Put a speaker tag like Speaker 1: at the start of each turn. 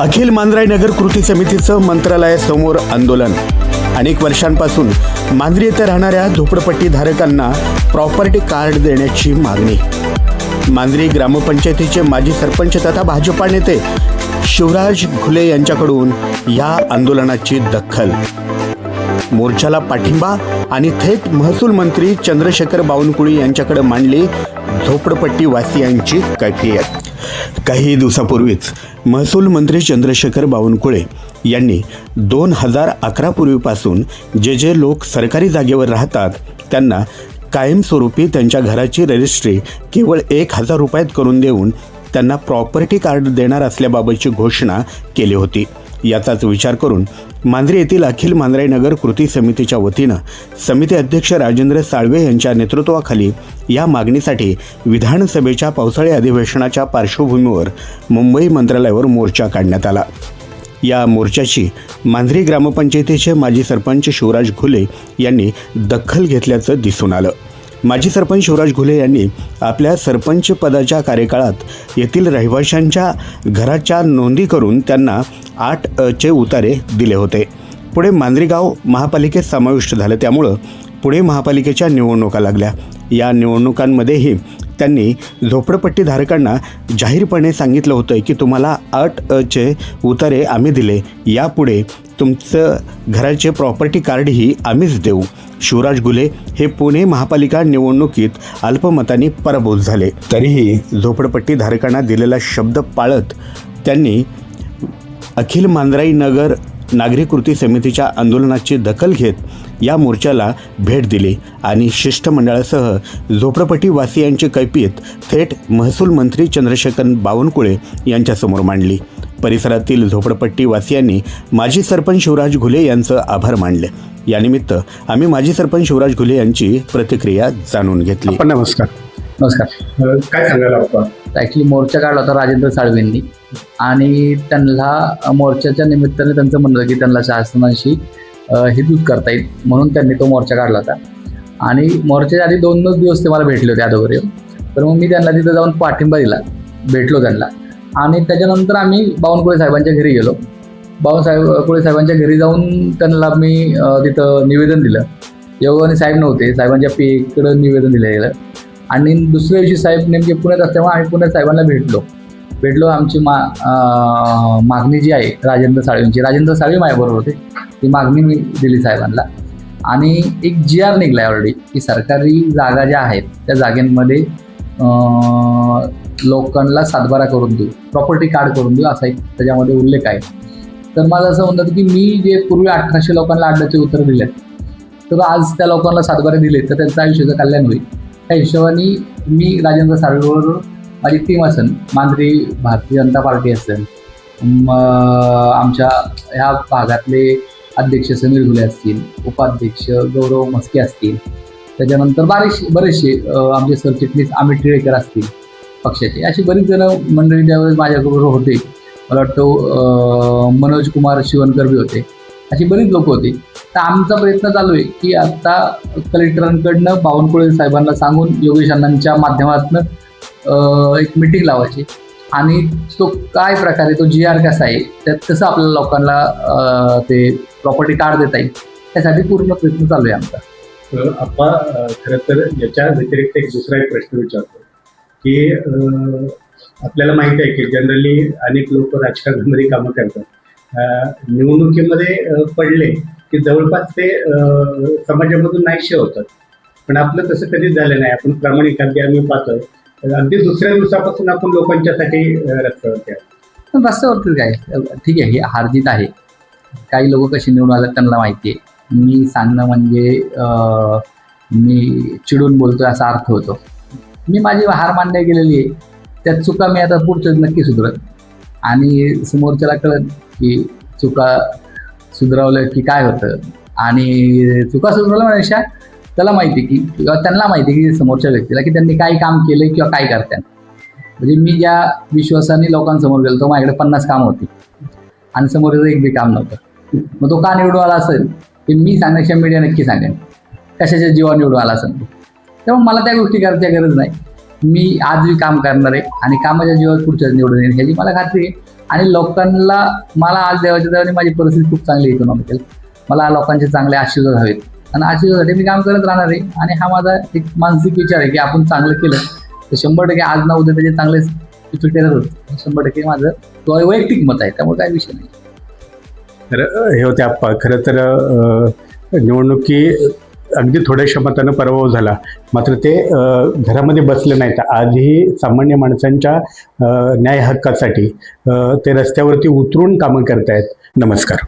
Speaker 1: अखिल मांजराई नगर कृती समितीचं मंत्रालयासमोर आंदोलन। अनेक वर्षांपासून मांजरी येथे राहणाऱ्या झोपडपट्टीधारकांना प्रॉपर्टी कार्ड देण्याची मागणी। मांजरी ग्रामपंचायतीचे माजी सरपंच तथा भाजपा नेते शिवराज घुले यांच्याकडून या आंदोलनाची दखल। मोर्चाला पाठिंबा आणि थेट महसूल मंत्री चंद्रशेखर बावनकुळे यांच्याकडे मांडली झोपडपट्टी वासियांची कैफियत। काही दिवसापूर्वीच महसूल मंत्री चंद्रशेखर बावनकुळे यांनी 2011 पूर्वीपासून जे लोक सरकारी जागेवर राहतात त्यांना कायमस्वरूपी त्यांच्या घराची रजिस्ट्री केवळ 1000 रुपयात करून देऊन त्यांना प्रॉपर्टी कार्ड देणार असल्याबाबतची घोषणा केली होती। याचाच विचार करून मांजरी येथील अखिल मांजराई नगर कृती समितीच्या वतीनं समिती अध्यक्ष राजेंद्र साळवे यांच्या नेतृत्वाखाली या मागणीसाठी विधानसभेच्या पावसाळी अधिवेशनाच्या पार्श्वभूमीवर मुंबई मंत्रालयावर मोर्चा काढण्यात आला। या मोर्चाची मांजरी ग्रामपंचायतीचे माजी सरपंच शिवराज घुले यांनी दखल घेतल्याचं दिसून आलं। माजी सरपंच शिवराज घुले यांनी आपल्या सरपंच पदाच्या कार्यकाळात येथील रहिवाशांच्या घराच्या नोंदी करून त्यांना 8चे उतारे दिले होते। पुढे मांजरी गाव महापालिकेत समाविष्ट झालं, त्यामुळं पुढे महापालिकेच्या निवडणुका लागल्या। या निवडणुकांमध्येही त्यांनी झोपडपट्टीधारकांना जाहीरपणे सांगितलं होतं की तुम्हाला 8चे उतारे आम्ही दिले, यापुढे तुमचं घराचे प्रॉपर्टी कार्डही आम्हीच देऊ। शिवराज घुले हे पुणे महापालिका निवडणुकीत अल्पमताने पराभूत झाले, तरीही झोपडपट्टीधारकांना दिलेला शब्द पाळत त्यांनी अखिल मांजराई नगर नागरी कृती समितीच्या आंदोलनाची दखल घेत या मोर्चाला भेट दिली आणि शिष्टमंडळासह झोपडपट्टीवासियांची कैफियत थेट महसूल मंत्री चंद्रशेखर बावनकुळे यांच्यासमोर मांडली। परिसरातील झोपडपट्टीवासियांनी माजी सरपंच शिवराज घुले यांचं आभार मानले। यानिमित्त आम्ही माजी सरपंच शिवराज घुले यांची प्रतिक्रिया जाणून घेतली।
Speaker 2: नमस्कार। काय सांगायला आपण?
Speaker 3: ॲक्च्युली मोर्चा काढला होता राजेंद्र साळवेंनी आणि त्यांना मोर्चाच्या निमित्ताने त्यांचं म्हणलं की त्यांना शासनाशी हितूत करता येईल म्हणून त्यांनी तो मोर्चा काढला होता। आणि मोर्चाच्या आधी 2 दिवस ते मला भेटले होते अगोदर, तर मग मी त्यांना तिथं जाऊन पाठिंबा दिला, भेटलो त्यांना। आणि त्याच्यानंतर आम्ही बावनकुळे साहेबांच्या घरी गेलो। बावनकुळे साहेबांच्या घरी जाऊन त्यांना मी तिथं निवेदन दिलं। योगाने साहेब नव्हते, साहेबांच्या पीकडं निवेदन दिलं गेलं। आणि दुसऱ्या दिवशी साहेब नेमके पुण्यात असल्यामुळे आम्ही पुण्यात साहेबांना भेटलो। आमची मागणी जी आहे राजेंद्र साळवे माझ्याबरोबर होते, ती मागणी मी दिली साहेबांना। आणि एक GR निघला आहे ऑलरेडी की सरकारी जागा ज्या आहेत त्या जागांमध्ये लोकांना सातबारा करून देऊ, प्रॉपर्टी कार्ड करून देऊ, असा एक त्याच्यामध्ये उल्लेख आहे। तर माझं असं म्हणतं की मी जे पूर्वी 1800 लोकांना 8चे उत्तर दिले, तर आज त्या लोकांना सातबारे दिले तर त्यांचं आयुष्याचं कल्याण होईल। त्या हिशोबाने मी राजेंद्र साळवेबरोबर माझी टीम असेल, मांजरी भारतीय जनता पार्टी असेल, आमच्या ह्या भागातले अध्यक्ष समीर घुले असतील, उपाध्यक्ष गौरव मस्के असतील, त्याच्यानंतर बरेचसे आमचे सरचिटणीस अमित टिळेकर असतील पक्षाचे, अशी बरीच जणं मंडळी त्यावेळेस माझ्याबरोबर होते। मला वाटतं मनोज कुमार शिवनकर बी होते, अशी बरीच लोक होती। तर आमचा प्रयत्न चालू आहे की आता कलेक्टरांकडनं बावनकुळे साहेबांना सांगून योगेश अण्णांच्या माध्यमातून एक मीटिंग लावायची आणि तो काय प्रकारे तो GR कसा आहे, त्यात कसं आपल्याला लोकांना ते प्रॉपर्टी कार्ड देता येईल, त्यासाठी पूर्ण प्रयत्न चालू आहे आमचा।
Speaker 2: आपण खरं तर याच्या व्यतिरिक्त एक दुसरा एक प्रश्न विचारतो की आपल्याला माहिती आहे की जनरली अनेक लोक राजकारणामध्ये कामं करतात, निवडणुकीमध्ये पडले की जवळपास ते समाजामधून नाहीसे होतात, पण आपलं तसं कधीच झालं नाही। आपण प्रामाणिक आम्ही पाहतोय, अगदी दुसऱ्या दिवसापासून आपण लोकांच्यासाठी रस्त्यावरती आहोत।
Speaker 3: रस्त्यावरती काय ठीक आहे, ही हारजीत आहे, काही लोक कशी निवडून आले त्यांना माहिती आहे। मी सांगणं म्हणजे मी चिडून बोलतोय असा अर्थ होतो। मी माझी हार मान्य केलेली आहे, त्यात चुका मी आता पुढचं नक्की सुधारत आणि समोरच्याला कळत की चुका सुधारवलं की काय होतं। आणि चुका सुधारवण्यापेक्षा त्याला माहिती की किंवा त्यांना माहिती की समोरच्या व्यक्तीला की त्यांनी काय काम केलं किंवा काय करतात। म्हणजे मी ज्या विश्वासाने लोकांसमोर गेलो तो माझ्याकडे 50 कामं होती आणि समोरचं एक बी काम नव्हतं, मग तो का निवडून आला असेल ते मी सांगण्याच्या मीडिया नक्की सांगेन कशाच्या जीवा निवडून आला असेल। त्यामुळे मला त्या गोष्टी करायची गरज नाही। मी आज काम करणार आहे आणि कामाच्या जीवात पुढच्या निवडून येईल ह्याची मला खात्री आहे। आणि लोकांना मला आज देवाच्या देवाने माझी परिस्थिती खूप चांगली इकॉनॉमिकल, मला लोकांचे चांगले आशीर्वाद हवेत आणि आशीर्वादासाठी मी काम करत राहणार आहे. आणि हा माझा एक मानसिक विचार आहे की आपण चांगलं केलं तर 100% आज ना उद्या त्याचे चांगले इफेक्ट येणार होते. 100% माझं वैयक्तिक मत आहे, त्यामुळे काही विषय नाही.
Speaker 2: तर हे होते आप्पा. खरं तर निवडणुकी अगदी थोड्याशा मतानं पराभव झाला, मात्र ते घरामध्ये बसले नाहीत. आजही सामान्य माणसांच्या न्याय हक्कासाठी ते रस्त्यावरती उतरून कामं करतायत. नमस्कार.